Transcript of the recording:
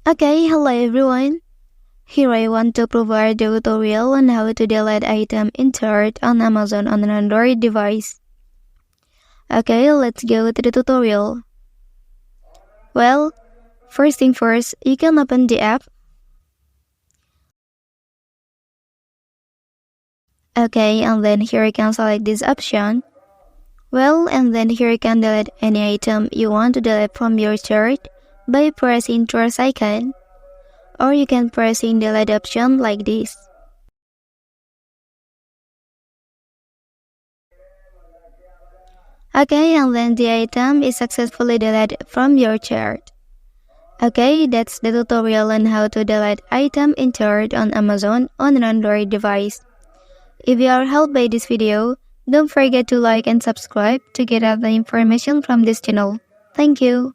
Okay, hello everyone. Here I want to provide a tutorial on how to delete item entered on Amazon on an Android device. Okay, let's go to the tutorial. Well, first thing first, you can open the app. Okay, and then here you can select this option. Well, and then here you can delete any item you want to delete from your chart by pressing trash icon, or you can press in delete option like this. Okay, and then the item is successfully deleted from your chart. Okay, that's the tutorial on how to delete item entered on Amazon on an Android device. If you are helped by this video, don't forget to like and subscribe to get other information from this channel. Thank you.